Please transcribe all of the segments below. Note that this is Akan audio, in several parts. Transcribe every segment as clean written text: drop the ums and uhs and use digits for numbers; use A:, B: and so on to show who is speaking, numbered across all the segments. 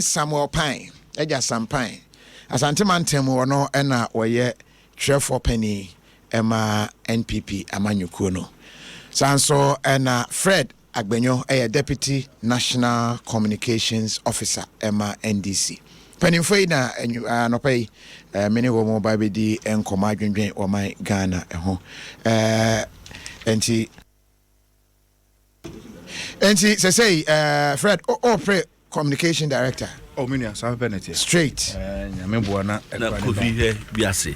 A: Samuel Pine, Eja Sampine. Asante Mantem wono ena woye Trefo Penny Emma NPP Amanyukuno. Sanso ena Fred Agbenyo Deputy National Communications Officer Emma NDC. Penny Fena no pay many wo mobile di enkoma dwendwen o my Ghana ho. Enti say Fred pray communication director.
B: Minia Bennet
A: straight.
C: Na Kofi biase.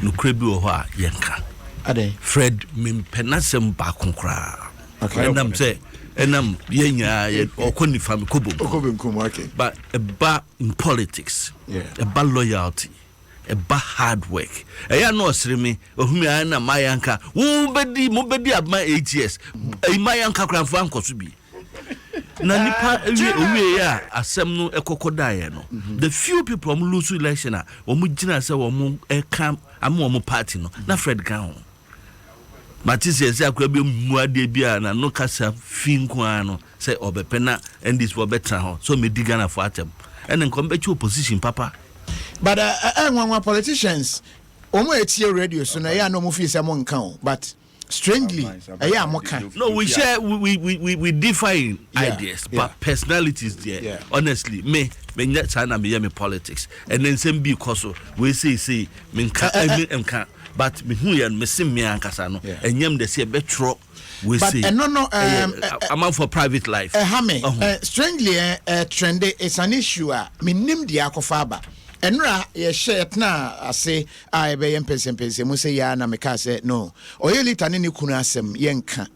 C: No krebi wo ho a yenka.
A: Ade
C: Fred mempenasem ba konkra.
A: Okay.
C: Enam say enam yenya okoni fam kobo.
A: Okay.
C: But about in politics.
A: Yeah.
C: About loyalty. About hard work. Eya no osreme ohumi ana mayanka. Wo bedi abma 8 years. E mayanka kranfo ankoso bi. Na nipa owie ya asem no ekokodaye no. The few people who lose election a omu gina say omu eka am omu party no. Na Fred kan. Matisi say akwa bi muade bia na no kasa finko ano say obepena and this for better ho. So me digana for atem. And then come back to opposition papa.
A: But one politicians omo etie radio so na ya no mo fi say mo nkan but strangely
C: no, we share we differ ideas, but personalities there.
A: Yeah.
C: Honestly, me sana me politics, and then same because we say me nka but me hu yan me sim me ankasa no, and yam de say betro we say.
A: But no
C: I'm out for private life.
A: Strangely trend is an issue. Me nim di akofaba. Enra ye shirt na ase a be yem pese mo say ya na me ka say no oyelita ne kunu asem yenka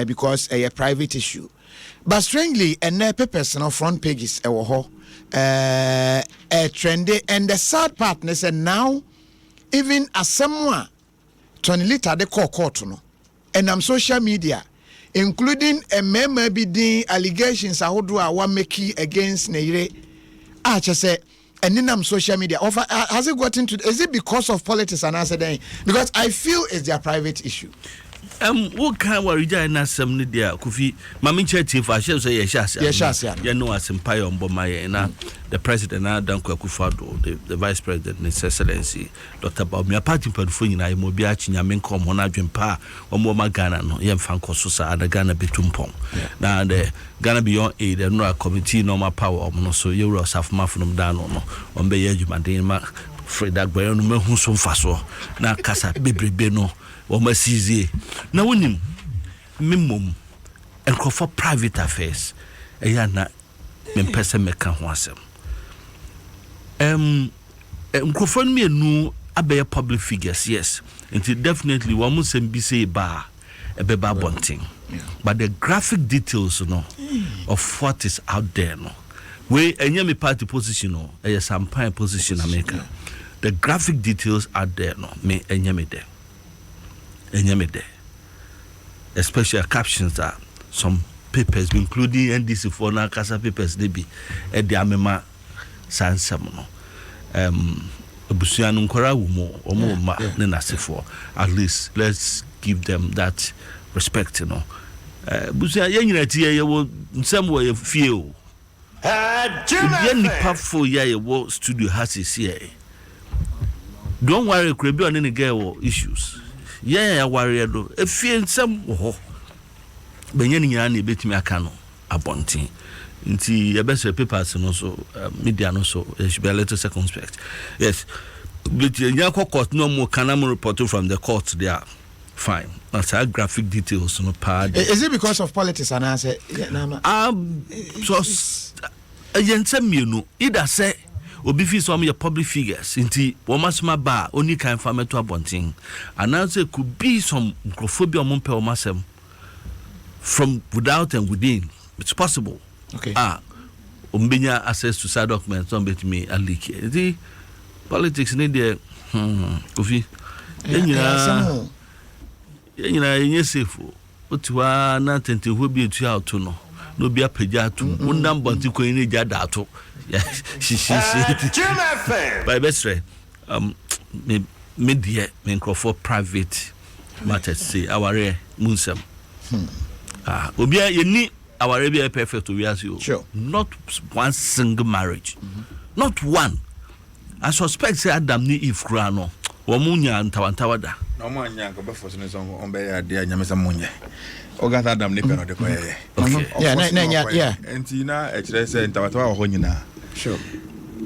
A: because a private issue but strangely and personal front pages e wo ho trendy and the sad part is now even as someone 20 liter de court no and am social media including a member be allegations ahodo a wa make against Neire say and then social media offer has it gotten to is it because of politics and answer then because I feel it's their private issue.
C: What kind of region na some ni dia Kofi mami church if I shall say yes you know as empire on Bomaye na the president na Danko Akufo-Addo the vice president his excellency Dr. Bawumia party portfolio na mo bia chinya men kom ho na dwempa omo ma Ghana no yem fan koso sa ada Ghana betumpon na the Ghana Beyond Aid no committee normal power no so you ro safma from dano no on be adwumaden ma Fred Agbayo no mahu so mfaso na kasa bebrebe no Woma sizie na wonim memom enko for private affairs eya na mempese meka ho asem enko me nu abeye public figures yes and definitely one sem bi say ba ebeba bonting but the graphic details no of what is out there no we enye me party position no eya sampine position America the graphic details are there no me enye me there Enyamede, especially captions are some papers, including NDC for na Casa papers, they be at the Amema Sansamono. Busian Nkora Wumo, or more Nenasifo. At least let's give them that respect, you know. Busia Yanati, you will some way feel. Jenny Puffo, ya wo studio has his here. Don't worry, Krebi on any girl issues. Yeah, warrior do. If you some Benyan Yan betimi aka no abontin. Nti your best papers no so media no so it should be a little circumspect. Yes. But Yako court no more Kanam report from the court there. Fine. That's our graphic details no pad.
A: Is it because of politics and answer?
C: So yensem you know either say obi fi some your public figures inti womasma ba oni kan fa meto abontin and now say could be some microphobia on pe womasem from without and within it's possible
A: okay
C: umbenya access to side documents on bet me a leak the politics need there Kofi yenyina yenye safe otiwa na tente ho bi etu out no no bi apagya to wondam bonti ko ni gya da to she by best friend media for private matters say our munsam obia yeni our Arabia perfect to realize you.
A: Sure.
C: Not one single marriage. Not one. I suspect say Adam ni if grano. Wamunya and Tawantawada.
B: No man yanko be force on be dia nyamesa munye. Oga Adam ni peno de koye.
C: Okay.
A: Yeah.
B: Enti na e kire say Tawatawa ho nyina.
A: Sure.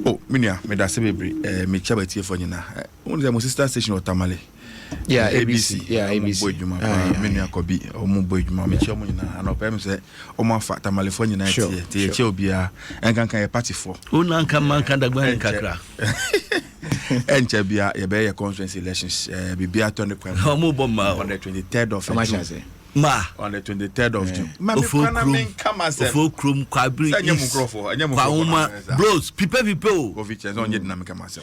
B: Oh, minia me da se bebre me chaba tie fo nyina. Won say mo sister station Otamale.
A: Yeah, ABC. Yeah, ABC.
B: Minia kobi omo boyduma me che mo nyina. Anopa me say omo afa Tamale fo nyina tie che obia enkankan e party for.
C: Una nka man kan dagba nkakra.
B: Enche bia ye be conference elections bibia to ne kwan.
C: Omo bomma
B: On the 23rd of June. On the 23rd of June.
C: Ma me kwana men kama se. Ofo krum kwabri. Bros, people.
B: Covid on ye na me kama se.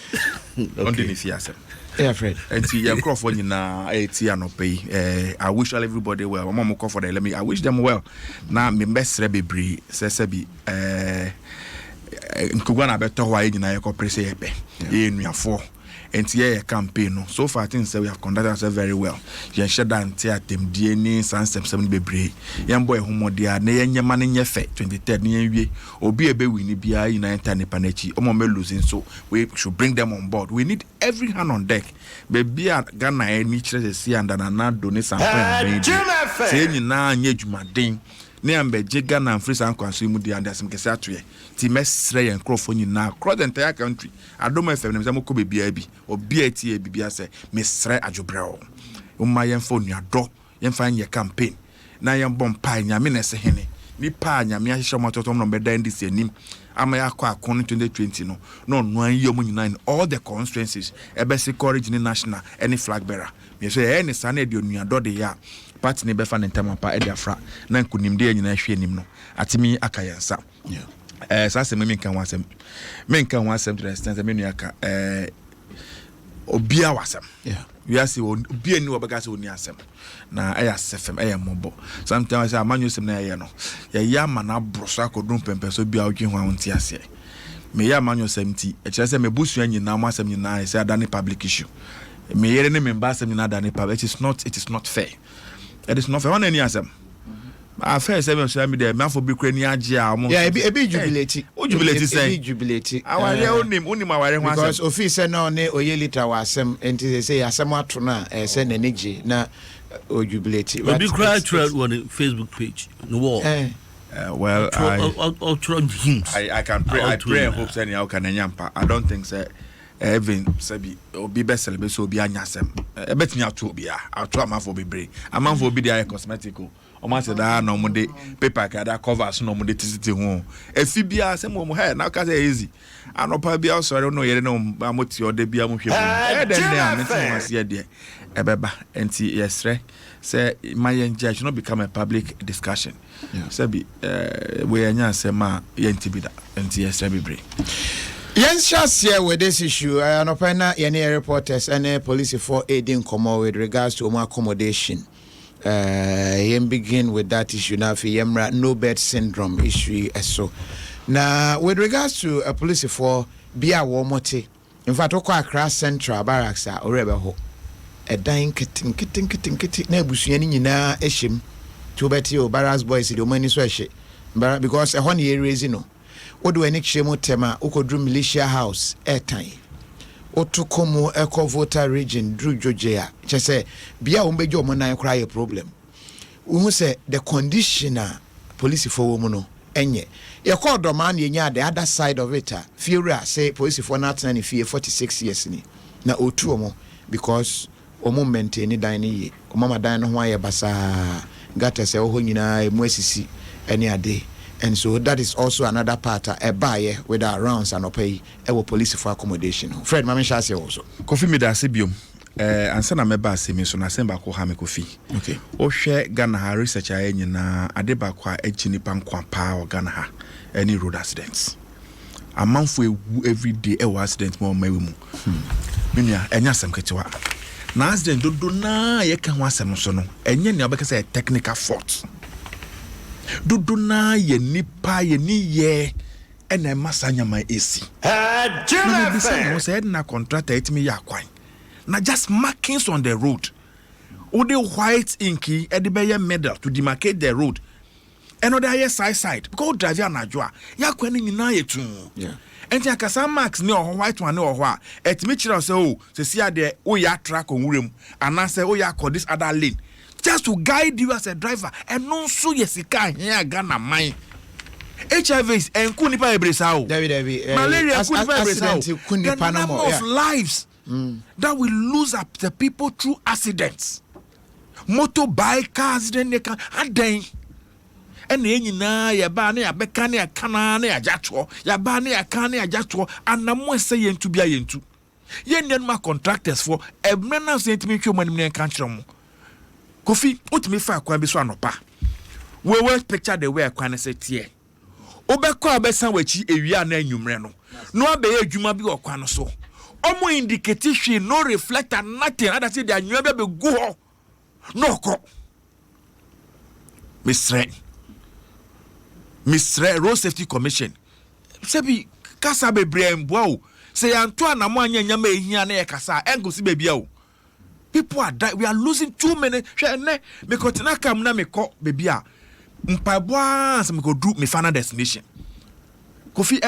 B: On the nifia se.
A: Yeah, Fred.
B: Enti ye Crawford nyina eti anope. I wish all everybody well. Mama call for the let me. I wish them well. Na me mesre bebre se bi nkugwana beto wa nyina ye ko prese ye be. Ye nuafo. Enti ye campaign no. So far things say we have conducted ourselves very well. Ye sheda anti atem die ni sansem bebre. Ye boy homodia na ye nyema ne nye fe 23rd ne wie. Obi ebe wini bia yi na enter ne panachi. Omo me losing so we should bring them on board. We need every hand on deck. Baby Ghana any chire see and na donate sample. Say nyina anye dwumaden. Ne ambe jega na Afrisa nkwanso mu dia ndasem kese atoye ti mesre yen crofo nyina across the entire country adoma fm ne mko bebia bi obi ati bibia se mesre adwobreo umma yen fo nuado yen fa nye campaign na yen bompa nyame na se hene ni pa nyame ahihye mototom no beda ndisi anim ama yakọ akon 2020 no no anyo mu nyina in all the constituencies ebesi courage ni national any flag bearer me say any sane de nuado de ya party ne befa ntama pa ediafra na nkunimde nyina hwe nim no atimi akayansa sase me kan wasem to the extent me nuaka obia wasem we are see obia ni obega se oni asem na aya sefem aya mobo sometimes amanyo sem na aya no ya ma na broso akodun pempeso bia odwen ho anti ase me ya amanyo sem ti e kire se me busu anyina mo asem nyina say adane public issue me yere ne me mba asem nyina adane public it is not fair. It is not fair. One any asem. I first say me social media me for be krani age a mo.
A: Yeah, e be jubilate.
B: O jubilate say.
A: E jubilate.
B: Aware onim aware ho asem.
A: Because office na ne oyelita wa asem enti say asem ato na say na neje na o jubilate.
C: We be cry thread on the Facebook page. No wall.
B: Well,
C: I
B: can pray. I pray and hope say how can nyampa. I don't think say even sabi obi be celebrate so obi anyasem e betimi ato obi ato amafo bebre amafo obi dey cosmetical o ma say da na omo de paper ka da covers na omo de tisiti ho efi bia say mo he na ka say easy anopa bia sorry no yere no amoti ode bia mo hwe mo den dey ameti mo ase de e beba enti yesre say my engage should not become a public discussion sabi we anya say ma yenti bida enti yesre bebre.
A: Yes, just here with this issue. I know any reporters and police for aiding come with regards to home accommodation. Begin with that issue now for Yemra no bed syndrome issue. So now with regards to a police for Bia Womote, in fact, Accra Central Barracks or Rebel a dying kitten Nebusiani na eshim to bet you Barracks boys in the money sweat because a 1 year is no. Odo eni chemo tema ukodru militia house airtime otukomo eco voter region dru jojea chese bia umbejo omo nan kra ye problem uhu se the conditioner police for wo mu no enye ye call do man ye nya the other side of it fiora say police for not na fie 46 years ni na otu omo because omo maintain dan ni ye omo dan no ho aye basa gata se ho nyina emu asisi ene ade. And so that is also another part a buyer with our rounds and pay our police for accommodation. Fred Mami Shase also.
B: Kofi mi da sebium. Ansa na meba asemi so na semba ko ha me kofi.
A: Okay.
B: O hwe Ghana ha research aye nyina ade ba kwa agini pa nkwa pa o Ghana ha any road accidents. Amanfo ewu every day e accident mo mawe mu. Minia enya asem ketewa. Na accident dodo na ye ka ho asem so no. Enye ne obeka say technical fault. Dudu na ye nipa ye ni ye ena masanya my AC. No said na contractor etimi ya kwan. Na just markings on the road. O the white inky e de be medal to demarcate the road. another side because drive ya najwa ya kwani nyina yetu enti akasa max ne o white one ne o ho a etimi kira say oh se sia de o ya track onwurem ana say o ya this other lane just to guide you as a driver and no so yesika here Ghana mine HIV is enku nipa ebresa o malaria enku nipa ebresa o the number of lives that we lose up the people through accidents motorbike accident they can aden and nyina ya ba na ya beka na ya kana na ya jato ya ba na ya kana na ya jato anamo se yentu bia yentu yenenma contractors for emena sentiment hwe manim ne kan kyerem Kofi utimi fa akwan bi so anopa we picture the way akwan se tie obekọ abesan wachi ewia na anwumre no abeye adwuma bi okwan no so omo indicate hwe no reflector nothing other say the anwua be go ho no ko Mr. Road Safety Commission sebi kasa bebre mboa o se yanto anamo anya nyama ehia na ye kasa engosi bebia o people are dying. We are losing too many because na kam na me ko bebia mpaboa se me go do me final destination Kofi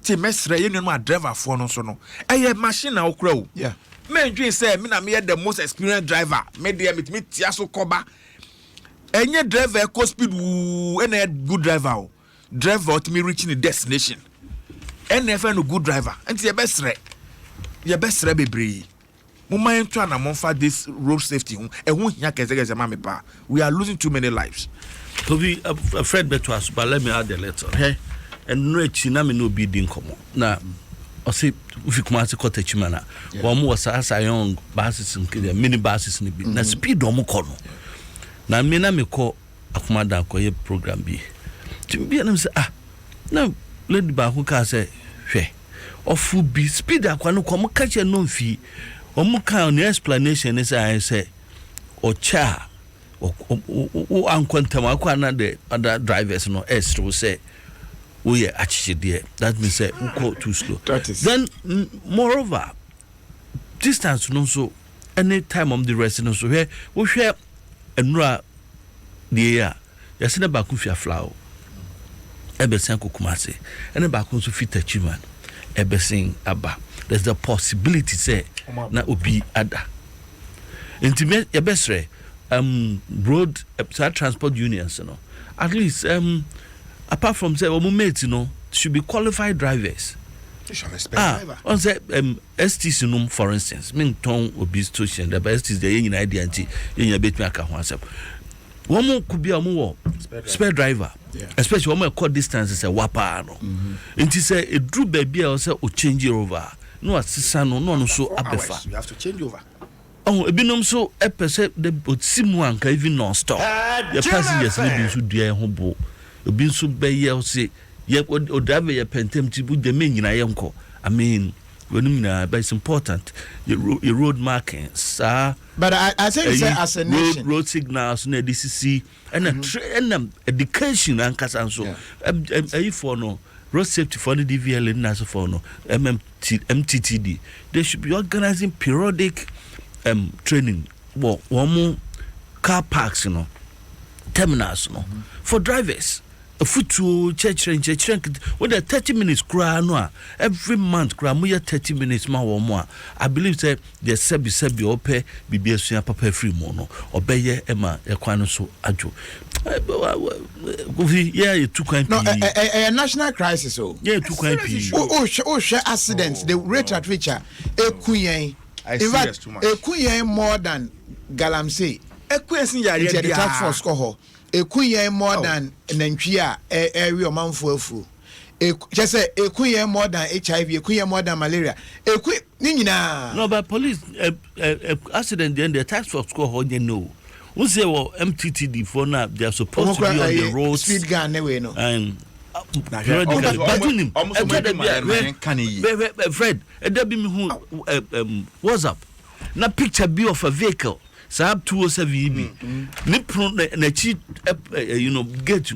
B: ti mesre ye no driver for no so no machine na okra o me ndwin say me na me the most experienced driver me dey me tia so koba enye driver ko speed na good driver o driver to me reaching the destination NFN no good driver and ye besre bebre mumma ento na monfa this road safety ehun hia keze mame pa we are losing too many lives
C: to be afraid better us but let me add a letter hey and no echi na me no be din komo na o say ufi kuma se kota echi mana wo mo wasa young buses nkede mini buses ni bi na speed o mo kono na me na me ko akuma dan ko ye program bi timbi na me say na lady ba ko ka say hwe ofu bi speed akwa no ko mo ka che no mfi omo ka on explanation is I say o cha o ankwantama akwa na the other drivers no extra say we achiche there that means say we go too slow then moreover distance no so any time on the rest no so here we share enura the ya yasena ba ku fia flower ebesen kokumase ene ba ku so fit achievement ebesen aba there's the possibility say na obi ada intimate yebesre road transport unions no at least apart from say mates should be qualified drivers on say STC no for instance mean ton obi station the STC the yin idea anti yin betumi aka ho asem womo kubia mo spare driver especially womo call distance say wapa no nti say edru ba bia o say o change over no asisa no so abefa
B: you have to change over
C: ebinom so epese the simu anka even non stop the passengers ni bi so dua ho bo obi so be ye say ye o driver ye pentem ti bu de me nyina ye nko I mean when it's important your road markings
A: but I think as a nation
C: road signals na DCC and education and kasanso for no road safety for the DVL and naso for no MTTD they should be organizing periodic training one more car parks terminals for drivers a foot to church with the 30 minutes cry no every month cry mo 30 minutes ma wo mo I believe say the sebi ope bibia sua papa free mo no obeye ema ekwan no so adwo yeah two kind
A: no a national crisis
C: yeah two kind p
A: share accidents the rate at which ekuyen in fact ekuyen more than galamsey
B: ekuyen yare
A: the task force ko ekuyen more than nantwia area omanfo afu just say ekuyen more than HIV ekuyen more than malaria ni nyina
C: no but police accident then the task force ko ho no we say MTTD for now they are supposed to be on the roads
A: speed gun anyway no
C: and Fred be me WhatsApp na picture be of a vehicle Saab 207 ni pro na chi gate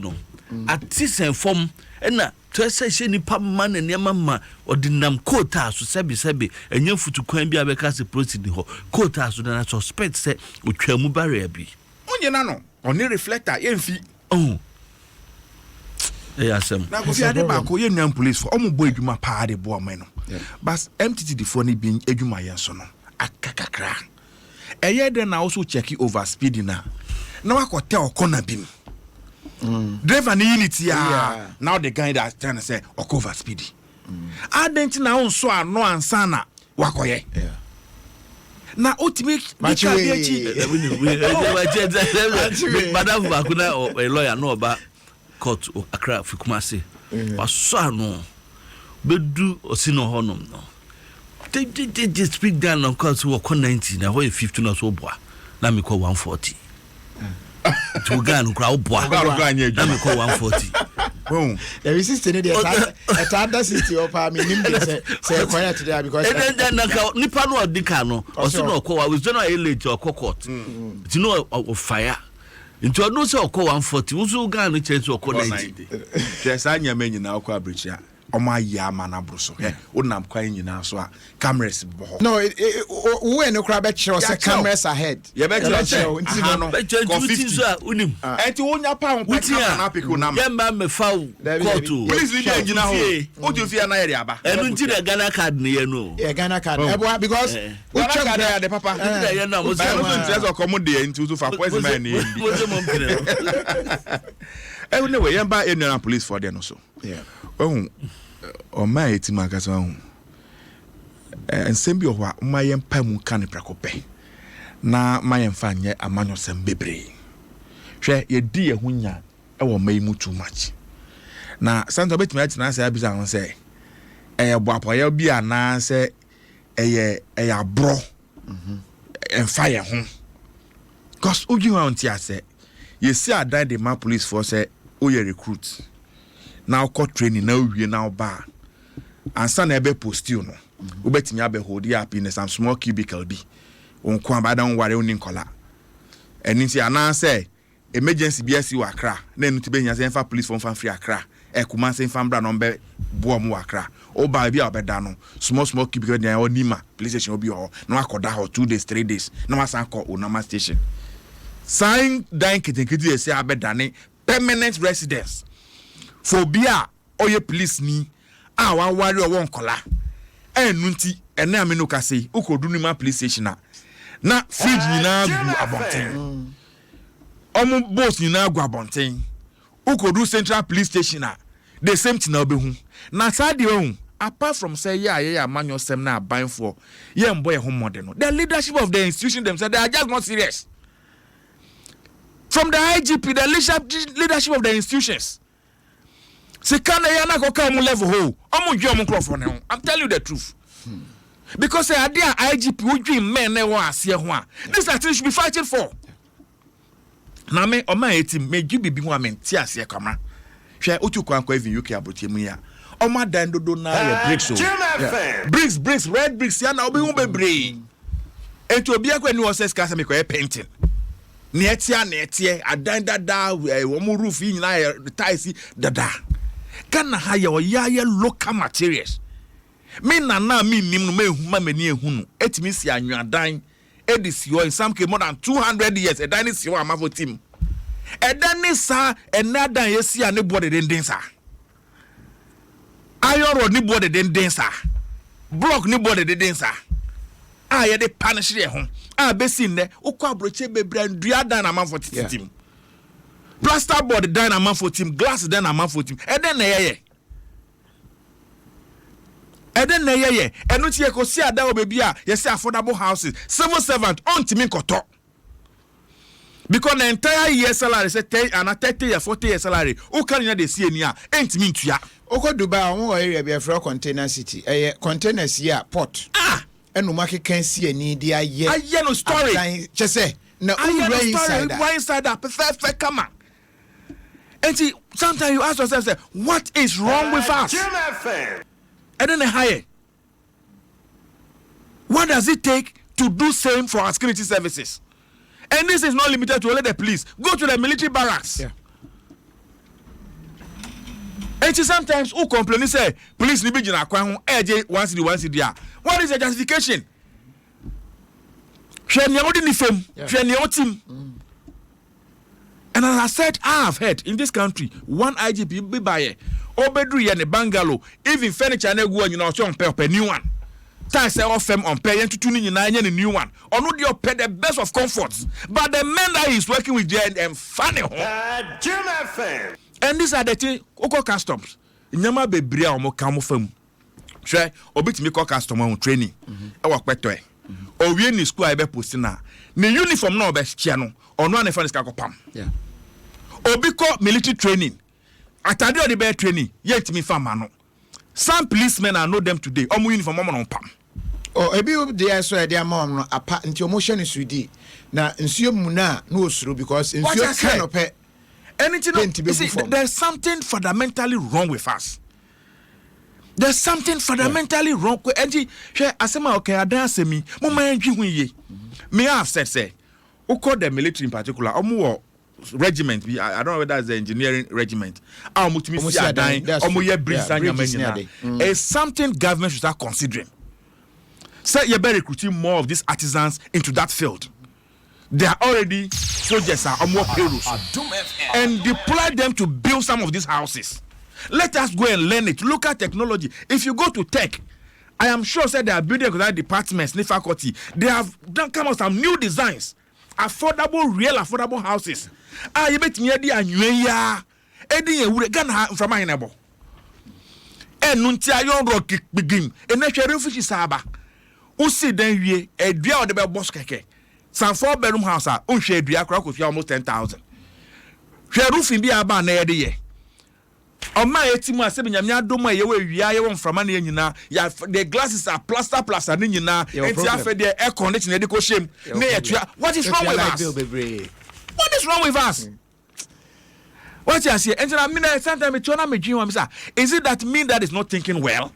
C: at this inform na to say ni pam man na ma ordinam quota so sebi enye futu kwan bi abeka se proceed ho quota so na suspect say otwamu barrier bi
B: onye na no on a reflector yemfi
C: asem
B: na ko fi ade ba ko ye nwan police for omo boy dwuma pa ade bo man no but MTT for ni bi adwuma ye so no akakakra eye de na also check over speed na wakote okona bim driver ni unity now the guy that trying to say over speed adenti na on so ano ansa na wakoye na ultimate
C: machi madam bakuna a lawyer no ba court Accra Fikumase waso ano bedu osino honom no they speak down on court wo 90 na wo 50 na so boa na me call 140 to gan kra wo boa na me call 140
A: boom there is system there at other city of me nim say quiet there because
C: then nipa no odika no oso no call we no elite or court you know of fire into no say call 140 wo so gan no chance or call 90
B: just anya me nyina akọ abrichia omo ya mana bruso wonam kwan nyina so a cameras bo
A: no we no kra be chiro say cameras ahead
B: ye be chiro
C: no so unim
B: enti wonya pa on pa na pick na
C: ye ma me fa court
B: police leader nyina ho o do fi na yere aba
C: enu nti the Ghana card ne ye no
A: Ghana card because
B: we check there the papa
C: ye na mo say
B: no interest o come dey enti so fa poison man ni
C: mo say mo mpene
B: anyway yamba enu police for there no so o ma etima kasa ho ensem bi ohwa ma yem pa mu kan prekope na ma yem fa nye amanyo sem bebre hwe ye di ye hunya e wo mai mu too much na santo betimi atina say abisa ho say boapo ye bi ana say abro emfa ye ho cause oju ha onti ase ye see adan the man police force say o ye recruit now court training now we now bar and son ebe post you no ubetimi abe hold you up in some small cubicle bi onko abada on ware oni nkola eni ti ana say emergency BSC wa Accra na enu ti be nya say fa police from free Accra e kuma say fa mbra no be bo mu Accra o ba bi obeda no small cubicle dey onima police station obi ho no akoda ho 2 days 3 days no masan ko onama station sign dan kitinkiti say abeda ne permanent residence phobia oye police ni a wan wari owo nkola enu nti ene amenu ka sei ukodu ni ma police station na feed ni na gu abonten omo boss ni na gu abonten ukodu central police station the same thing na obehu na sade ohun apart from say yeah manyo sem na ban for ye mboy ho modern no the leadership of the institution themselves they are just not serious from the IGP the leadership of the institutions. Sekana yana ko ka mu level ho omo dwe omo crop ne ho I'm telling you the truth because say adia IGP wo dwe men ne wo ase ho a this thing should be fighting for na me o ma etim me dwe bibi ho amenti ase kwama hwe otu kwa even UK abrotie mu ya o ma dan dodo na ya bricks so bricks red bricks ya na obi hu bebre ento obi akwa ni wo se ska se me ko painting netie adan dada wo mu roof yi na tiles dada kana haya o ya local materials me na me nim no mehuma mani ehunu etimi si anwadan edisi o in some case more than 200 years edan si o amafo team edan sa enadan yesi a ne body den sa ayoro ni body den sa block ni body den sa a ye de punish ye ho a besi ne ukwa abroche bebre ndua dan amafo team plaster board dan amafo team glass dan amafo team eden na yeye enu ti ekosi ada obebi a yesi affordable houses civil servant on timi koto because the entire year salary say 30 year 40 year salary o kan na de sie ni a entimi ntua
A: oko Dubai won area be for container city containers here port enu makekan sie ni dia aye
B: no storage
A: chese na
B: inside that perfect come on. And see, sometimes you ask yourself, say, what is wrong with us? And then higher. What does it take to do same for our security services? And this is not limited to only the police. Go to the military barracks.
A: Yeah.
B: And see, sometimes who complain say, police ni bijina kwa hu eje once the what is the justification? Hwe ni odi ni fam, hwe ni otim. And as I said, I have heard in this country, one IGP be buy Obedru ye ne bungalow, even furniture na go nyina so on pay new one. Time say off them on pay to tune in a new one. Or no dey pay the best of comforts. But the men that he's working with there and funny.
D: Jim FM.
B: And these are the things Oko Customs. Nyama bebre a omo ka mo fam. Hwe obitimi call customer on training. E work beto e. O wie ni school I be post na. Ni uniform na obe chia no. Ono an fa ska kopam.
A: Yeah.
B: Obi call military training. Atade the bear training. Yet me fam no. Some policemen I know them today. Omo uniform omo no pam.
A: Oh, ebi dey so e dey am no apa nti omo hye ne sudi. Na nsuo mu na no osuru because nsuo kan ope.
B: Anything there's something fundamentally wrong with us. There's something fundamentally wrong with NG. Asema okay, adan asemi. Mama enji hu ye. Me have said say, who call the military in particular, omo regiment. I don't know whether that's the engineering regiment. Mutimi si adan, omo ye bridge and it's something government should start considering. Say you better recruiting more of these artisans into that field. They are already soldiers are more payrolls and deploy them to build some of these houses. Let us go and learn it. Look at technology. If you go to tech, I am sure that they are building that departments, the faculty. They have done come out some new designs, affordable, real affordable houses. You bet me ya. Edi ye Ghana from my neighbor. Nuntia yon rock begin. Sheriff fish saba. Usi den wie edua de be boss keke. Some 4-bedroom house are unshade dua almost 10,000. Share roofing be aba na yede ye. On my etimu asebe nyamya do ma ye we wia ye won frama na nyina ya the glasses are plaster na nyina enti afa the air conditioner de ko shem na ye what is wrong with us? What is wrong with us? What you say? And I mean sometimes me tuna me dream am say is it that mean that is not thinking well?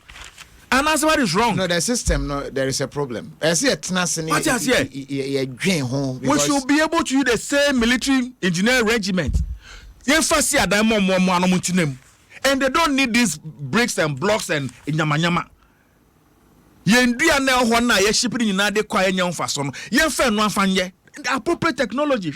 B: And that's what is wrong.
A: No, the system, no, there is a problem. I see a tenacity.
B: What you say? We should be able to use the same military engineering regiment. And they don't need these bricks and blocks and nyama. Appropriate technology.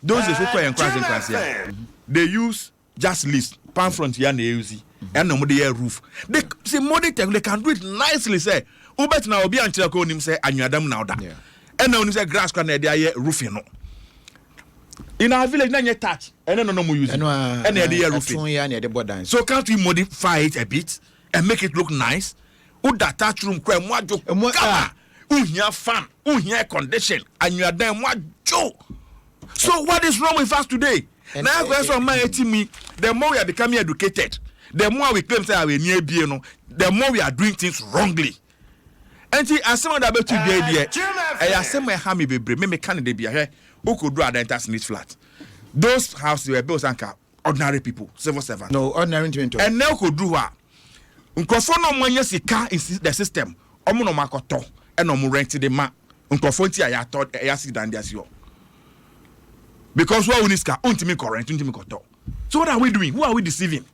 B: Those is what encouraging class here. They use just list, pan front here and use and no roof. They see modern tech, they can do it nicely. Say, Ubet now be until I him say, and you adam now that. And now say grass can there roofing. No. In our village, none yet touch, and no more use. And the roofing. So can't we modify it a bit and make it look nice? Would that touch room cry more joke? Unya fan, unya condition, and you are damn what joke. So what is wrong with us today? And now the more we are becoming educated, the more we claim that we are near BNO, the more we are doing things wrongly. And as someone that bet you the idea, I assume my hammy baby, me candidate be here who could do identity in flat. Those houses were built and ordinary people, civil servants.
A: No, ordinary people.
B: And now could do what? Unkofono money sika in the system. Omo makoto and omo rent the ma. Unkofonti I thought I see than this yo. Because what we need untimi current, untimi koto. So what are we doing? Who are we deceiving?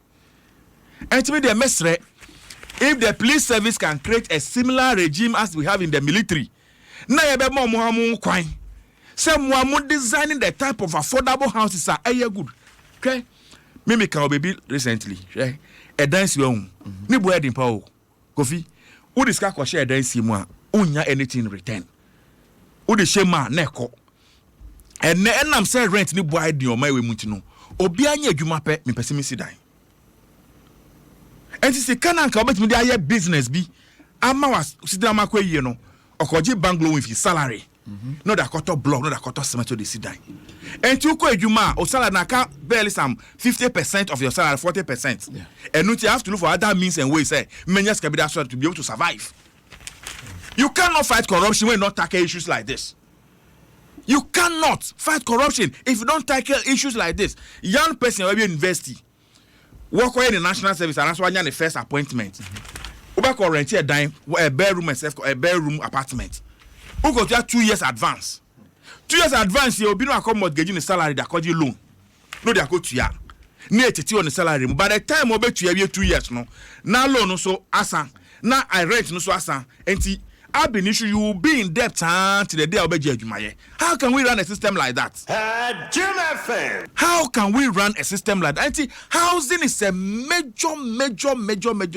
B: And to me, the message, if the police service can create a similar regime as we have in the military, na yebe mo mo kwai. Say mo designing the type of affordable houses are good. Okay? Me can baby recently. A dance you own. Ni boy din pa o. Kofi. Who discuss ko share dance mu a unya anything in return. Who the shema neko. And I'm saying rent ni boy din o my we mutino. Obi anya adwuma pe me pese me sidan. And say can anka obetimi dey aye business bi ama was sidan makwa yie no okoje bungalow with his salary. No that quarter block, no that quarter cement to the sidan. And you ko adwuma o salary na ka barely some 50% of your salary, 40%. Yeah. And you have to look for other means and ways many can be that sort to be able to survive. You cannot fight corruption when you not tackle issues like this. You cannot fight corruption if you don't tackle issues like this. Young person will be university. Work in the national service and that's why you the first appointment. Uber can rent a bedroom and a bedroom apartment. Who got there 2 years advance. 2 years advance, you'll be no mortgaging the salary that called you loan. No, they are go to ya. Near to on the salary. By the time I'll bet you 2 years, no. Now loan no so asa. Now I rent no so asa. And ab initio, you will be in debt till the day of Jumaye. How can we run a system like that?
D: Jim FM.
B: How can we run a system like that? Housing is a major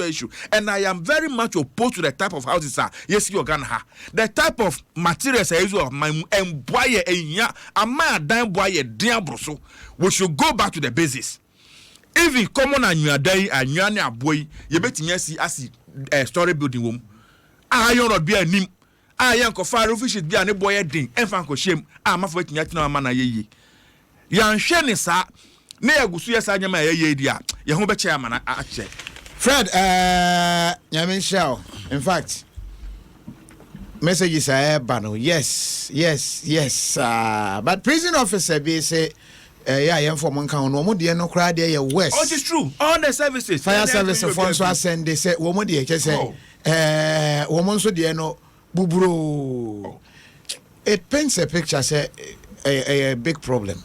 B: issue. And I am very much opposed to the type of houses. Yes, you're gonna have. The type of materials I use of my boy we should go back to the basis. Even common and you are dying and you are boy, you bet me see as a story building room. I not be a name. I am far official be an boy ding, and fanko shame. I'm afraid yet no man. Yan Shen is a near Gusuya Sanyama ye dia. Yahoba chairman.
A: Fred, Yamin Shao. In fact, messages are bano. Yes. But prison officer be say. Yeah, I'm from one count. Woman, dear, no cry there. West.
B: Oh, it's true. All the services.
A: Fire service of one send. They say, woman, dear, just say, woman, so dear, no, bubro. It paints a picture, say, a big problem.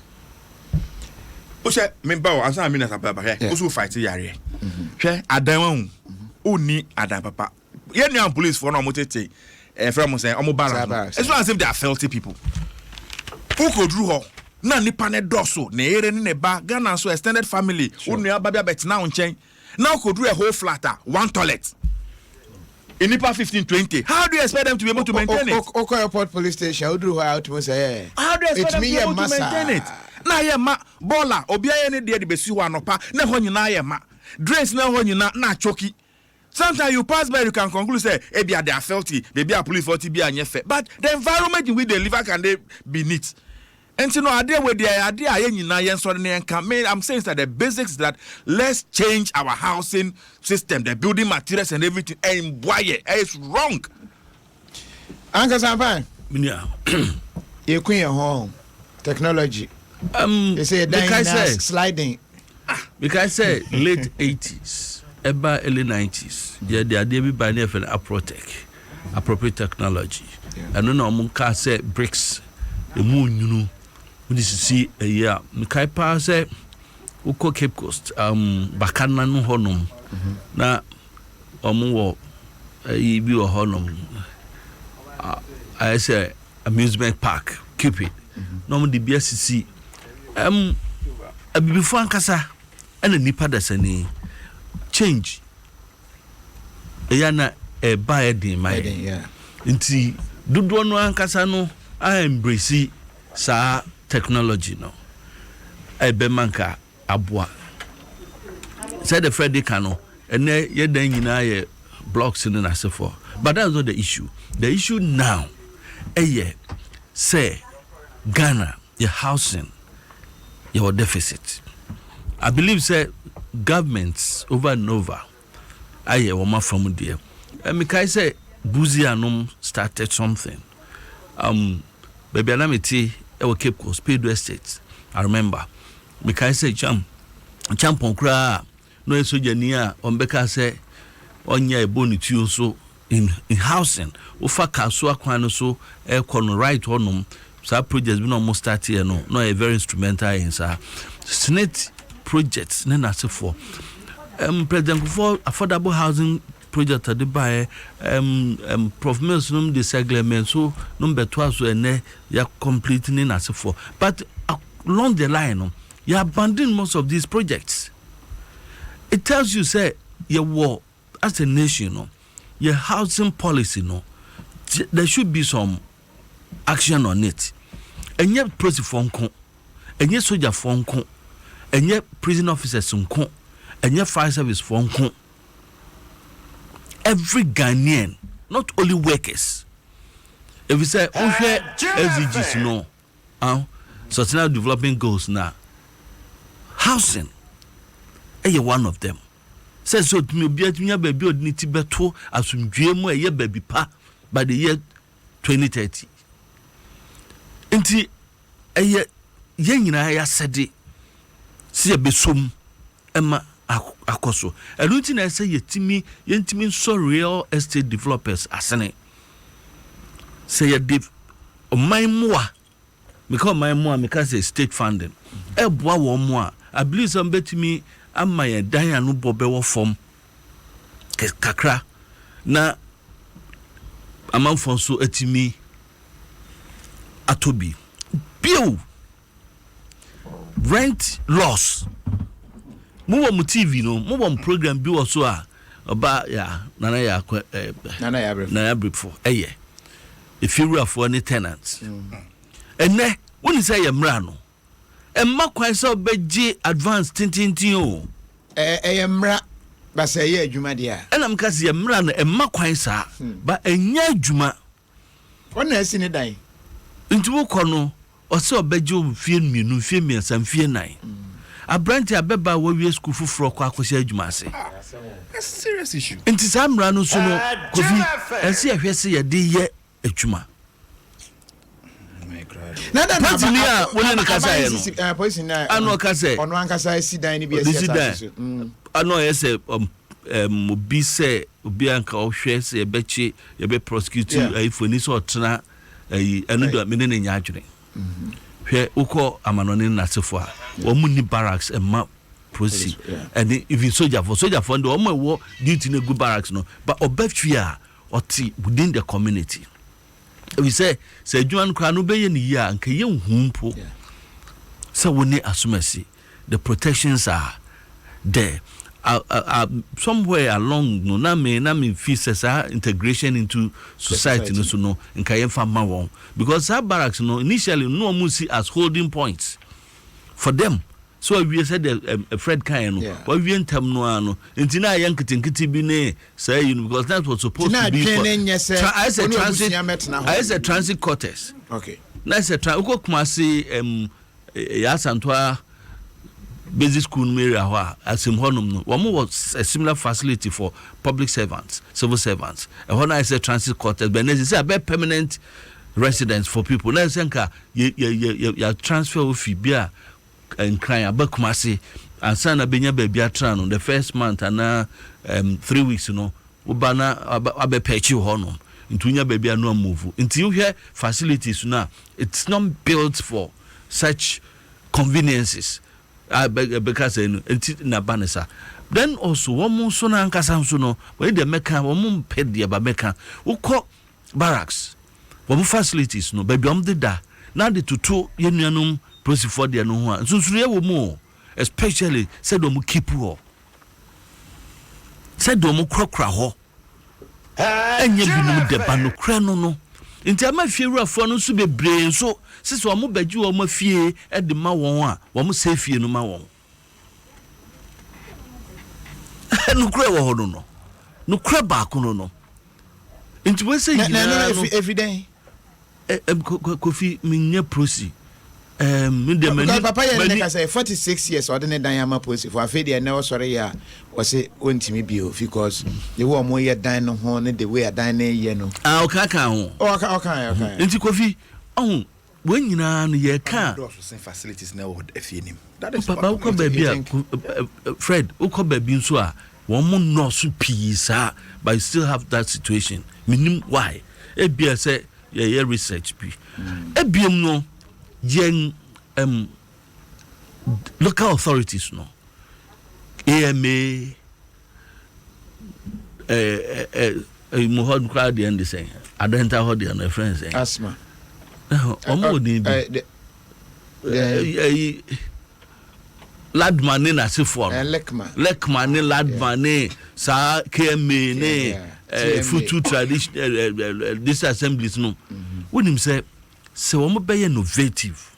B: Ose member as I mean as a papa here. Also fight yare. Hwe adan uni adan papa. Ye new police for no motete. From say omo balance. It's not as if they are filthy people. Who could do ho? Na nipa ne doso na ere ne ba Ghana so extended family unu ababia betina nchen now could do a whole flatter one toilet in nipa 15-20. How do you expect them to be able to maintain it?
A: Oko Airport police station how do I to say
B: how do you expect them to be able to maintain it? Na ye ma bola obiaye ne de besi wa nopa na ho nyina ye ma drains na ho nyina na choki. Sometimes you pass by, you can conclude say, they are filthy, maybe a police 40 be fair. But the environment in which they live can they be neat. And you know, I'm saying that the basics that let's change our housing system, the building materials and everything, and why it's wrong.
A: Uncle Sampan, you queen home technology. They say sliding.
C: Because I say late 80s, about early 90s, yeah, they are by near for Aprotech, appropriate technology. And then Munka said bricks, the moon, you know. This is see a year. Mikai pa say uko Cape Coast bakana no honum na omo wo bi wo honum I say amusement park Cupid no mo de BSC before ankasa ana nipa da sani change na buy din my nti dodo no ankasa no I embrace sa technology no manka abua said the Freddy Kano and ye then you blocks in the for but that's not the issue now say Ghana your housing your deficit I believe say governments over and over woman from there and Mikai say Buzi Anum started something baby alamiti Cape Coast Speed Estate. I remember because say champon kra no esojania ombeka say onya eboni tuo so in housing ofa kaso akwan so ekon right honum sa projects be no almost start here no a very instrumental in sa Senate projects na na for president for affordable housing project at the buy Prof Mills num the segment so number 12 so ene ya completing as for but along the line you abandon most of these projects. It tells you say your war as a nation your housing policy there should be some action on it and yet police fonko and yet soldier fonko and yet prison officers fonko and yet fire service fonko. Every Ghanaian, not only workers. If we say, SDGs, no, sustainable development goals now. Housing, one of them. Says so to me, be baby or need to be told as from dream a year baby pa by the year 2030. Inti a year, young I said it. See a besum, Emma. Akoso eluti na say yentimi so real estate developers asene say ye deep omanmoa because omanmoa because say state funding eboa wo mo a I believe some betimi ama ye dan anu bobe wo form kakra na amanfo so atimi atobi bill rent loss mo wo TV no mo wo program bi wo so a oba ya nana ya brefo if you are for any tenants ene woni say ye mra no emma kwan say obeji advance tintintin o
A: mra ba say ye adwuma dia
C: enam ka say ye mra no emma kwan sa ba enya adwuma
A: wona asi ne dan
C: nti wo kɔ no ɔsɛ obeji fie mienu fie miensa fie nan abranti abeba wo wie school fufuro kwa akosia adwuma ase
B: a serious issue
C: nti sa mra no so no kofi ese ehwese ye de ye adwuma
A: na
C: Patinia woni ne kasa ye no
A: police na
C: ano kasa
A: ono ankasa si dan ni bi esi asa
C: ano yese obi se obi anka ohwe se ye bechi ye be prosecute ifoni so otena eno do me ne nya adwene hwe ukọ amanone nasefo a wo mu ni barracks emma proceed and if you soldier for the omo wo duty na good barracks no but obetwi a oti within the community we say adwuma nkra no beye ni ya nka ye nhumpo so woni asumasi the protections are there somewhere along no na me feel say integration into society no so no nka ye fa ma won because that barracks no initially no mu see as holding points for them so we said a Fred kind no what we entam no ano ntina ya nkitinkiti bi ne say you know because that was supposed to be for transit quarters
A: okay
C: na say uko kumasi ya santwa basic school area wa asim honum no wo was a similar facility for public servants civil servants and when I say transit quarters but they say about permanent residence for people na say nka ya transfer of bia and crying abakumase and sana benya baby atra no the first month and 3 weeks you know ubana abepechi honum ntunya baby anu move until you hear facilities now it's not built for such conveniences because na banesa then also one so na nkasa so no when they make one ped dia ba meka ukọ barracks one facilities no baby am da na de tutu yenuanum prosifo dia no ho a sunsuye wo mu especially said omu keep ho said omu krokra ho enye binum de ba no kra no nti ama fie wurafo no so bebre so sisi omu baji omu fie e de ma won a omu se fie no ma won no kra wo ho no no kra ba ko no nti we say
A: no every day
C: kofi minye prosi
A: papa ye neka say 46 years ordinary dan ama prosi for afedi na o sore ya o say ontimi bio because the wo mo ye dan no ho ne the way dan na ye no
C: o ka ho
A: okay
C: nti kofi we nyina no ye ka
B: facilities na wo afienim
C: that is papa ko ba bia Fred ko ba bi nso a wo mo no so pisa but you still have that situation minim why e bia say ye research bi e biom no yen local authorities no AMA mohod crowd and the same adenta hod and friends
A: asthma
C: omo din bi ladman na sefo lekman ni ladman ni sa KMA ni futu tradition this assemblies no wonim say so we be innovative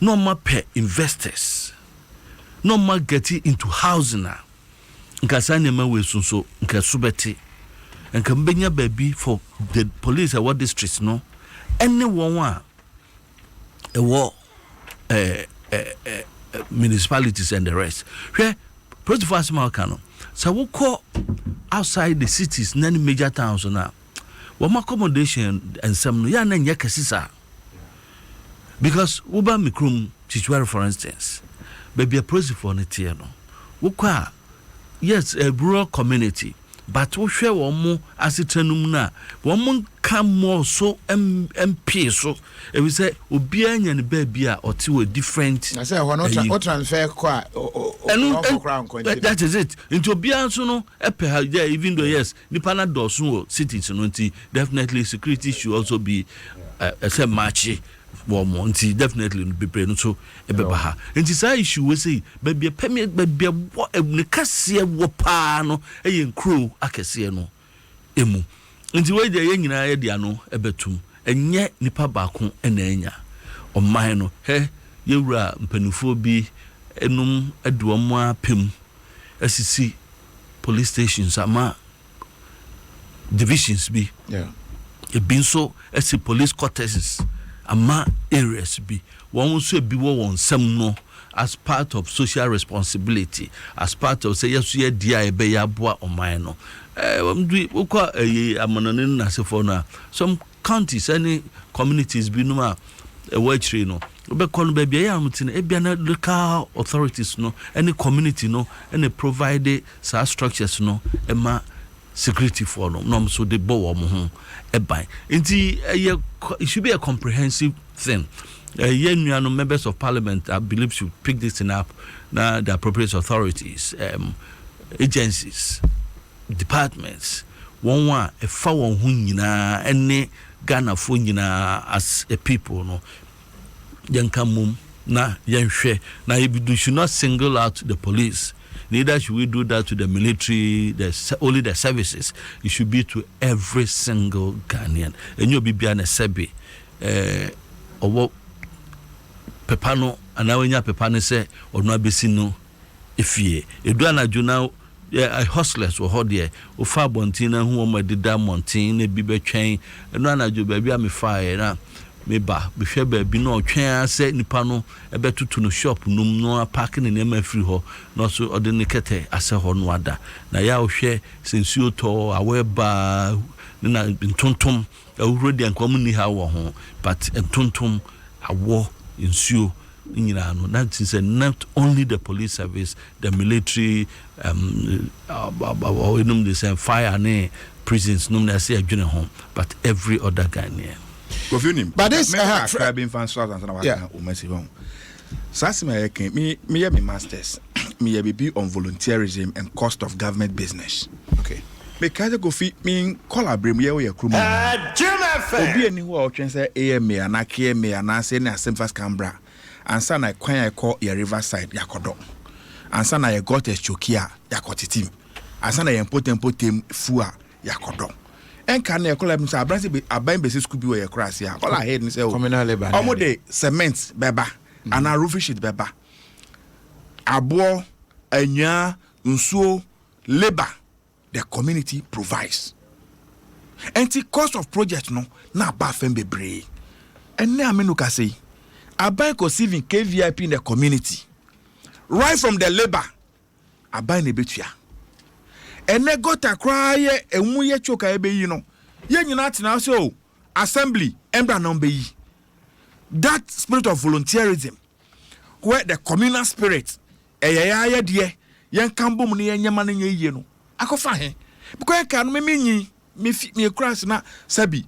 C: no more pay investors no more getting into housing nka sanema we so nka subeti nka mbenya baby for the police what districts no anyone wa municipalities and the rest where pretty fast markano so we call outside the cities none major towns now what accommodation and some no ya na nya kasisa because uba mikrum chichware for instance baby a process for it no wokwa yes a rural community but we share one more as it na one come more so MP so it was say obi anya ne baby a oti we different.
A: I say what transfer kwa
C: that is it. Into obi anso no epe yeah, even though yes nipa na doso cities no nti definitely security should also be say matchy. Monty definitely be praying so ebebaha. And this issue we say baby pemi baby what ne kase wo pa no e crew akese no emu. Nti we dey nyina ye dia no ebetum enye nipa baako na anya oman no he yewura mpanufo bi enum aduomo apem asisi police stations ama divisions bi e bin so as police quarters ama areas bi won so bi wo won sam no as part of social responsibility as part of say yes ye dia e be ya boa oman no ukwa amanane na sefo na some counties any communities bi no ma wachiri no be kono be bia ya mutine e bia na local authorities no any community no any provide such structures no e ma security for no so they bow ho e ban nti it should be a comprehensive thing. No members of parliament I believe should pick this thing up now the appropriate authorities agencies departments one a fa won hu nyina ene Ghana fo nyina as a people no yanka mum na yanhwe na you should not single out the police. Neither should we do that to the military, only the services. It should be to every single Ghanaian. And you'll be beyond a sebi. Or what Pepano, and now when you Pepano say, or no Bissino, if ye, you do not do now, a hostless or hodie, or far bontina, who might the damn montine, a bibe chain, and none of you baby, I'm a fire. Me ba be hwe ba bi no otwen ase nipa no ebetutu no shop num no parking ne ma free ho no so ode ne kete ase ho no ada na ya ohwe sensuo to aweba na ntontom awurodi ankom ni ha wo ho but ntontom awo nsuo nyina no that is not only the police service the military the same fire ne prisons num na say adwene ho but every other Ghanaian.
B: But this grabbing fans and Sassima me masters me be on volunteerism and cost of government business. Okay. Because go fit mean collaborate we crew. Obi any who can say AMA and AKMA and I say na Semfas Canberra and son I call your riverside yakodo. And son I got a chokia yakotitim. And son I important fua yakodo. En kan e kola bi sa abranse be aban be school bi we ye cross ya all ahead ni say
A: communal labor
B: omo de cement beba and a roof sheet beba abo anya nsuo labor the community provides and the cost of project no na ba fem bebre and na amenu ka say aban conceiving KVIP in the community right from the labor aban na betua ene gota cry emu ye choka ebe yi no ye nyina tena so assembly embra no be yi that spirit of volunteerism where the communal spirit ye de yen kambom ne yenyama ne ye no akofa he because ka no me cross na sabi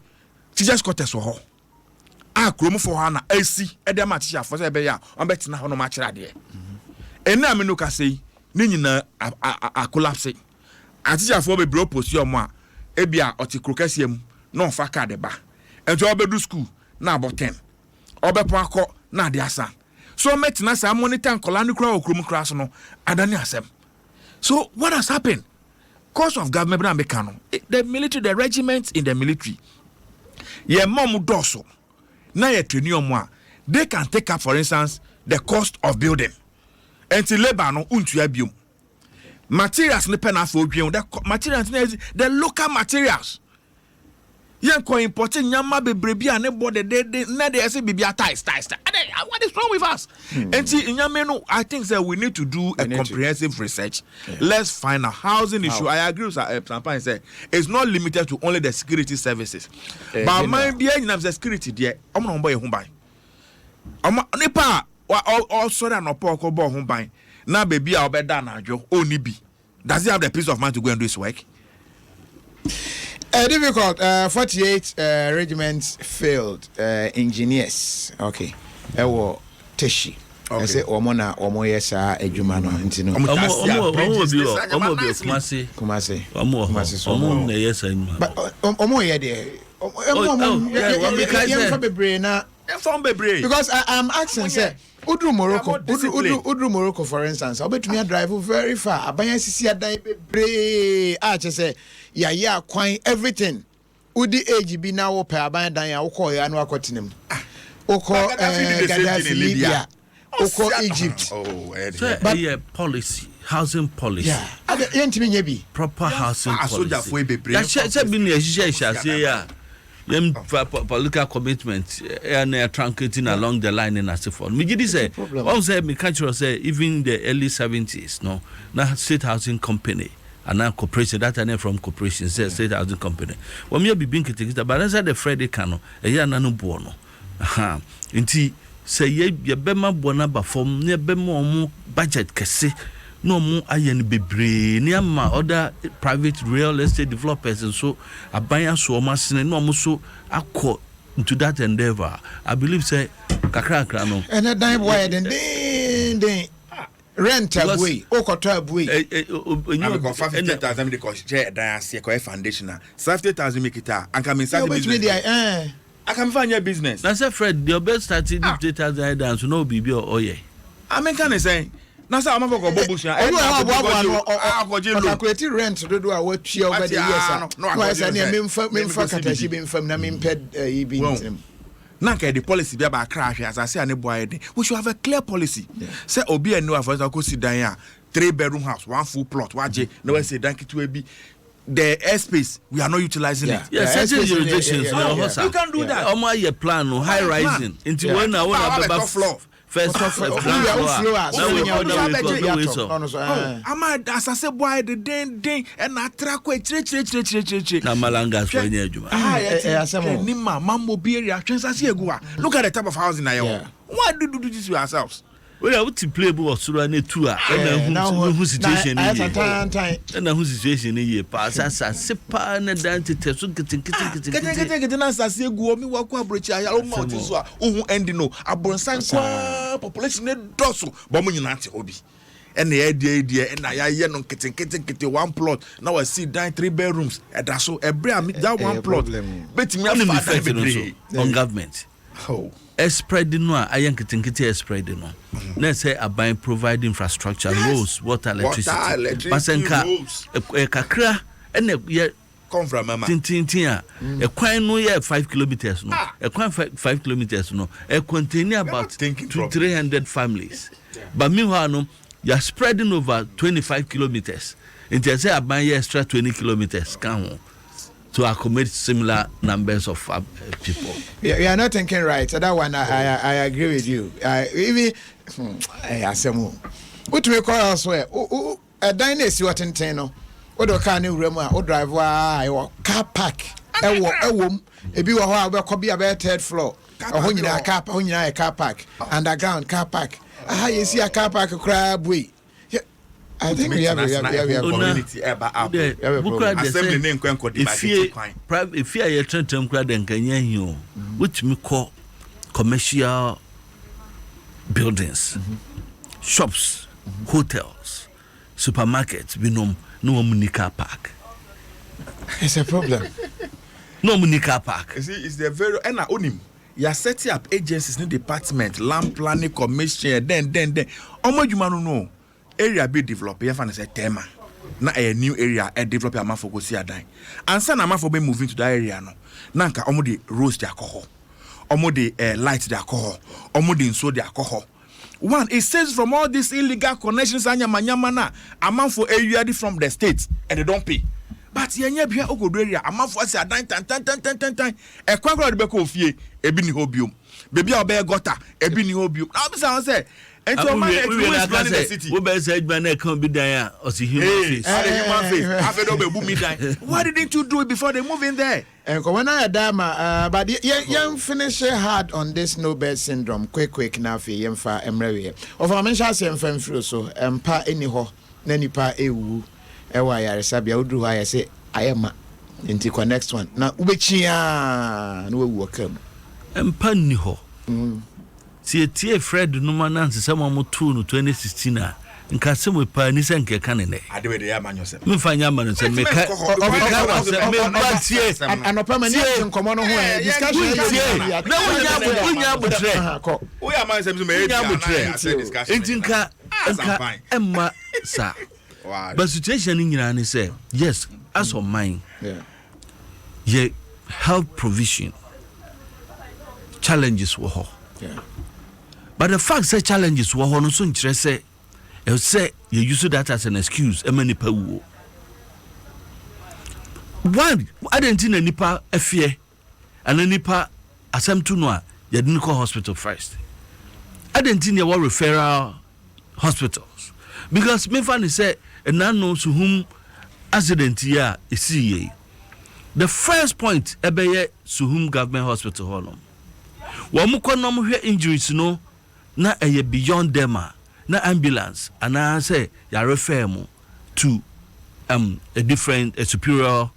B: teachers quarters ho a krom for ha na asi e de ma teacher for say be ya on betina ho no ma kira de ena me no ka sei ne nyina a collapse atija for be bro position mo a ebia otikrokasiam no fa card ba enjo obedu school na about 10 obepo akọ na de asa so metina sa monitor nkola no kura okrum class no adani asem. So what has happened? Cost of government na make no the military, the regiments in the military ye mom doso na ye train you mo a they can take up for instance the cost of building until labor no untua biom materials ne pen afọ odwen the materials the local materials yen ko importing nyama bebrebe a ne body de na de say bibia ties what is wrong with us and see nyama no I think that we need to do a comprehensive research. Let's find a housing issue. I agree with Sampan say it's not limited to only the security services but mind be any security there omo no boy ho ban omo nipa all sorry and opoko bo ho ban na baby a obeda na adwo oni bi does he have the peace of mind to go and do his work?
A: Difficult. 48 regiments failed. Engineers. Okay. Ewo Teshi. I say omona omoyesa ejuma no ntino. Kumasi.
C: Omo yesa ejuma.
A: But omo ye there. Because I'm asking say Udru Morocco for instance obetumi drive very far aban sisi adan bebre say ya kwan everything udi age bi na wo pe aban dan ya wo call ya no akotenem wo call Gaddafi Libya wo call Egypt
C: but policy housing policy
A: yentimi nya bi
C: proper housing policy ya say bi na ehihye ya political commitment and truncating along the line and so forth. Me say, one say me catch say even the early 70s, no, now state housing company and now corporation that are from corporation say state housing company. When me be being critical, but I said the Friday cano, a year nano buono. Aha, inti say ye bema buona ba form near bemo budget kese. No more ayen bebre near my other private real estate developers and so a buyer so much no more so accord into that endeavor. I believe say kakra no
A: and a dime wire then rent away okoto away
B: I go 50,000 because share dance foundation 50,000 make it and come inside the I can find your business.
C: That's a Fred the best started 50,000 dance no bibi or ye
B: I mean can I say na sa amafo ko bobusha
A: e no calculate rent do a watch over the years no say na memfa katashi be mfam na memped ibi ntem
B: na ka the policy be ba kra hwe as I say ne boy dey we should have a clear policy say obi anu afo ko si dan a 3-bedroom house 1 full plot waje na we say dan kitu bi the airspace we are not utilizing it.
C: Yeah, certain jurisdictions
B: you can do that.
C: Omo ye plan no high rising into when I want to floor. First
A: floor.
B: Ama as I say boy the den and I track we tre.
C: Na malangas for any
B: ejuma. Ni mambo bi area transaction egua. Look at the type of housing I own. Why do this to ourselves?
C: We are to play ball sura ne two and who situation and who situation here pass as a sepa na dante so
B: getting na sase gu omi wa kwa brochi ayalo mo ti so a ohun end no abronsan kwa population ne doso bo mo nyina ate obi and the idea and I hear no kete one plot now I see 3 bedrooms and that's so every that one plot bet me
C: on government spreading no ayan kete spreading no na say aban provide infrastructure roads water electricity pasenka kakra and ye
B: come from mama
C: tintin a kwan no ye 5 kilometers no a kwan 5 kilometers no a contain about 300 families but meanwhile no you are spreading over 25 kilometers into say aban ye extra 20 kilometers can to accommodate similar numbers of people.
A: Yeah, you are not thinking right. So that one, I agree with you. Even I say more. What we call elsewhere? A dynasty what in Teno. What do can you remember? What drive? Why car park? A womb. A be a copy a third floor. A car park. Underground car park. Ah, you see a car park a crab way. I think we have
B: community assembly name kwenko
C: if you are trying crowd and Kenya which me call commercial buildings shops hotels supermarkets we no car park
A: it's a problem
C: no car park
B: you see it's the very and onim you are setting up agencies in department land planning commission then omo djuma no area be develop here fan say tema na a new area e develop amafo go see adan ansa na amafo be moving to that area no na nka omo de roads de akoho omo de light de akoho omo de nso de akoho one it says from all these illegal connections anyamanyama na amafo area from the state and they don't pay but yenya bia ogodo area amafo say adan tan e kwagro de be ko ofie ebi ni hobium bebi a obey gota ebi ni hobium na be say and so man planning the city
C: we be say man can be there as a human face
B: after do be boom me die why didn't you do it before they move in there
A: and when I dama but you finish hard on this no bed syndrome quick na fe yemfa emrewe of I mention say emfa mfiro so empa eni ho na nipa ewu e wa yare sabia oduru ha say ayema Inti kwa next one. Na ubechia no we welcome.
C: Empa ni ho. Tie Fred no mananse se mo to no 2016 a nka se mo pa ni se nke kan ne.
B: Ade we dey amanyo se.
C: Me fanya man se me ka me ba tie
A: anopa mani nkomo no ho discussion
C: na wonya abutre.
B: We amanyo se me discussion.
C: Intinka emma sa. But situation nyina ne say yes as of mine. Yeah. Health provision challenges were ho.
A: Yeah.
C: But the fact say challenges were ho no so nkyere say you say you use that as an excuse many people. One identity nipa afie and nipa asem to no you didn't call hospital first. Identity what referral hospitals because me fan say and now knows to whom accident here is see. The first point ebeye Suhum government hospital holom. Wa mu konom hwe injuries no na eye beyond them na ambulance and I say ya refer mu to a different superior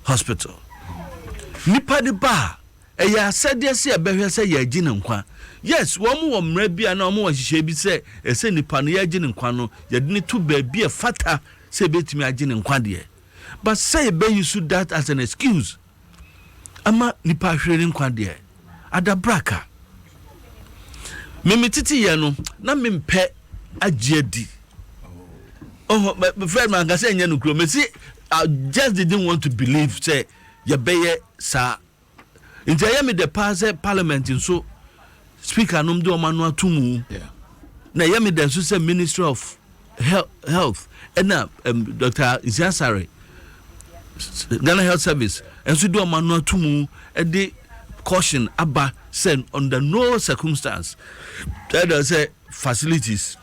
C: hospital. Nipa de ba eye asede se ebehwe se ya gine nkwa. Yes, wo mu wo mra bia na wo hihye bi se ese nipa no ya gine nkwa no ya de ne to ba bia fata se betimi agine nkwa de. But say be you should that as an excuse. Ama nipa hwere nkwa de. Adabraka. Memititi ye no na mempe agiedi. Oh, my friend man say nya no kro. Me see I just didn't want to believe say ye beye sa. Inti ya me the pass parliament so speaker no do manu atumu.
A: Yeah.
C: Na ye me the so say Ministry of Health and Dr. Isiasare Ghana Health Service and so do manu atumu e de caution aba send under no circumstance that say facilities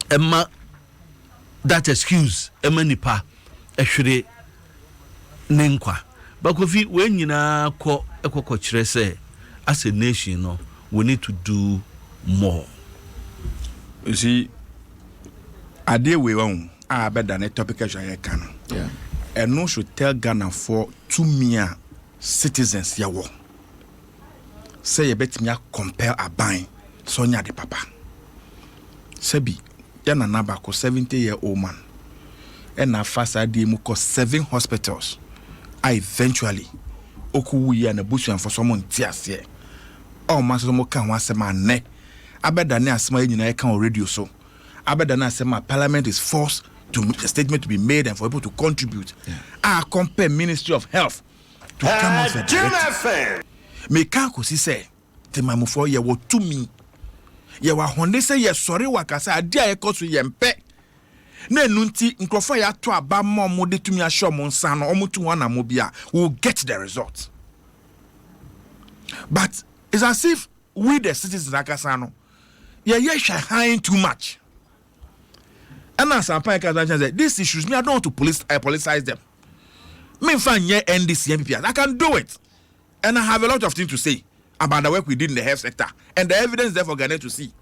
C: emma that excuse emma nipa ehwere nenkwa bakofi we nyina kɔ ekɔkɔ kyerɛ say as a nation no we need to do more.
B: You see ade we won a better than topic I can.
A: Yeah.
B: And no should tell Ghana for 2 million citizens yawo. Say you bet me compare a buying Sonia de papa. Sebi, yana nabako 70-year-old man. And na fast idea muko 7 hospitals. I eventually oku ya na busu for someone tiase. Oh man so mo kan wasema ne. Abeda ne asema nyina e kan on radio so. Abeda na asema parliament is forced to a statement to be made and for people to contribute. I compare Ministry of Health to come out with
D: FM.
B: Me kan ko si say te mamufo ye wo tumi ye wa honde say ye sori wakasa ade a ye koso ye mpe na enunti nkrofo ya to aba mo de tumi ahye mo nsa no omutu wana mo bia will get the result. But it's as if we the citizens akasa no ye shine too much. And as Sampai Kazan said, these issues me I don't want to politicize them. Me fan ye NDC MPP I can do it. And I have a lot of things to say about the work we did in the health sector and the evidence there for Ghana to see.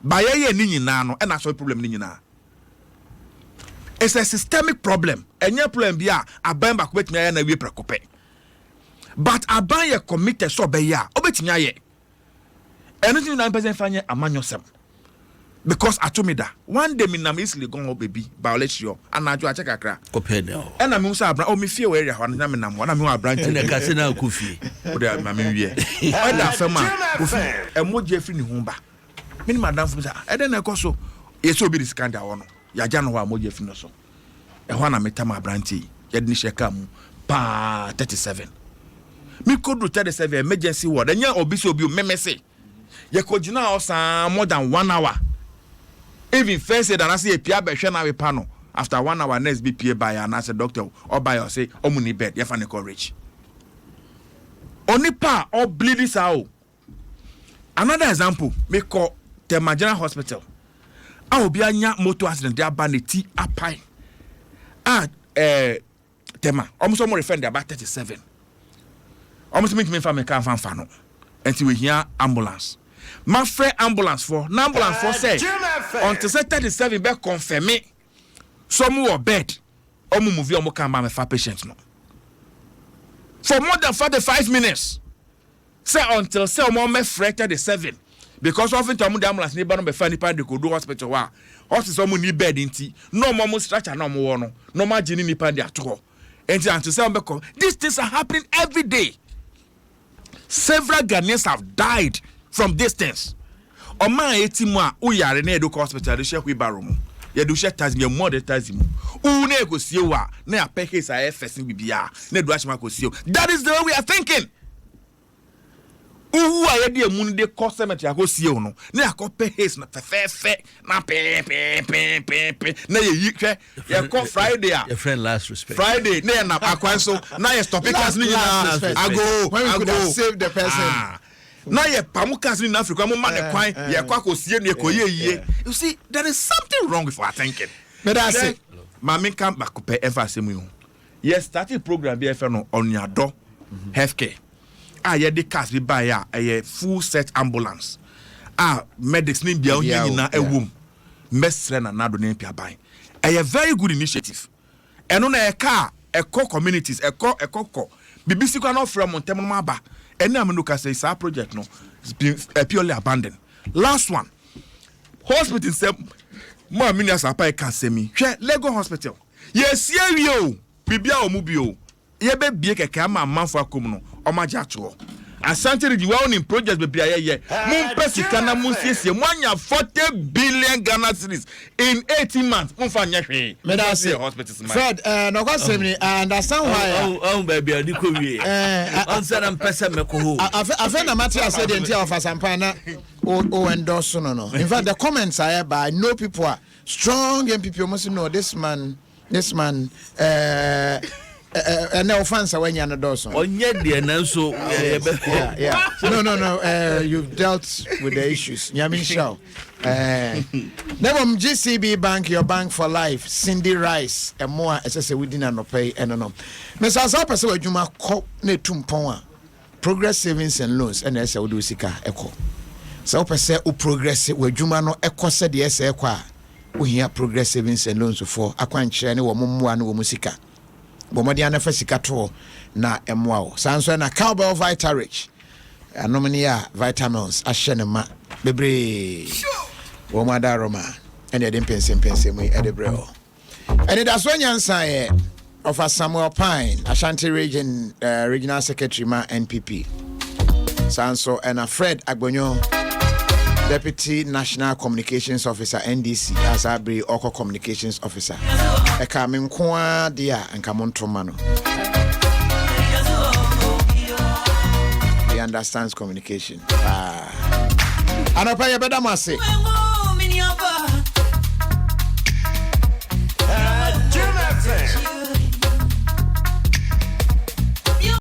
B: By ye ni no and that's a problem ni na. It's a systemic problem. And your problem be a ban back with me na we preoccupy. But a ban ye committed so be ya obetimi ye. Anything 9% fanye amanyosem. Because I told me that one day me na easily go baby violation and I check akra
C: compare now
B: and I mean say abran me fear area one na me na one na me abran
C: and the kase na kofi
B: o dey ma me wie e da fema kofi e moje free ni ho ba me ni madam fo say e dey na ekoso ye so be the scandal one ya ja no ho moje free no so e ho na me tam abranti ye de ni sheka mu pa 37 me code 37 emergency ward enya obi so obi o memese ye ko gina o more than 1 hour. Even first said and I say a pia be hwe na we panel after 1 hour next be pia by and I said doctor or by or say omuni bed you find courage. Only pa or bleed this out. Another example me call Tema General Hospital. I will be anya motor accident there ban the T apai. Tema almost more refer there about 37. Almost make me family can fan fano until we hear ambulance. My friend ambulance for say until say 37 be confirm me some more bed omu move omu kan ba me fa patient no for more than 45 minutes. Say until say omo fracture the 7 because often to the ambulance neighbor no be find nipa de go do hospital wa hospital mo need bed nti no more structure no mo no no ma gini nipa de ato enti until say omo these things are happening every day. Several Ghanaians have died from these things. Oma etimu a uyare na edo hospital de share wheelbarrow mu ye do share taxi me more de taxi mu u na go sie wa na ya package a first bibia na do achima go sie. That is the way we are thinking. Uhu a yedi emu de cost cemetery akosie no na akope haze na fefe na pe na ye hwe ye call Friday a
C: your friend last respect
B: Friday na na akwan so na ye stop cars ni na ago
A: when we could have saved the person
B: na ye pamu cars ni na Africa mo ma ne kwan ye kwa akosie no ye koye yie. You see there is something wrong with our thinking.
A: But I say
B: mama come back pe emphasis mu ye started program be efe no Onyado healthcare. Yeah, the cars we buy a full set ambulance. Medics need be on a womb. Mesren and Nado name buy. A very good initiative. And on a car, a core communities, a core. BBC can offer a Montemaba. And now Manuka says our project no it's been purely abandoned. Last one. Hospital said more millions are pay can say me. Lego Hospital. Yes, you. Bibia or Mubio. Yebe bieke kama manfo akomuno omaja cho asante redi wa onim project be bia ye mumpesika na musiesie mwanya 40 billion Ghana cedis in 18 months mfa nya hwe
A: me da say
B: hospitals
A: Fred no go say me I understand why
C: baby adiko wie answer am pesa meko
A: afa na matter say the entire of asampa na o endorse no in fact the comments I have I know people are strong and people must know this man and no offense when you're not doing no you've dealt with the issues Yamin show never GCB Bank, your bank for life. Cindy Rice and more as I say we didn't pay and no Mr. Azapa say Juma cop ne tumpon progress savings and loans and as I would do sika echo so say o progress we Juma no echo said yes ekwa we hear progress savings and loans for akwanche ne wo mumwa no musika Bomadi anafa sikato na emwao sanso na Cowbell Vita Rich anomania vitamins ahyenema bebre wo mada roma ene dem pense mu edebreo ene that's when yansa of Samuel Pine Ashanti region regional secretary ma NPP sanso and Fred Agbonyo Deputy National Communications Officer NDC Asabri Oko Communications Officer Eka minkwa dia nkamontoma no he understands communication anapa ye beda mase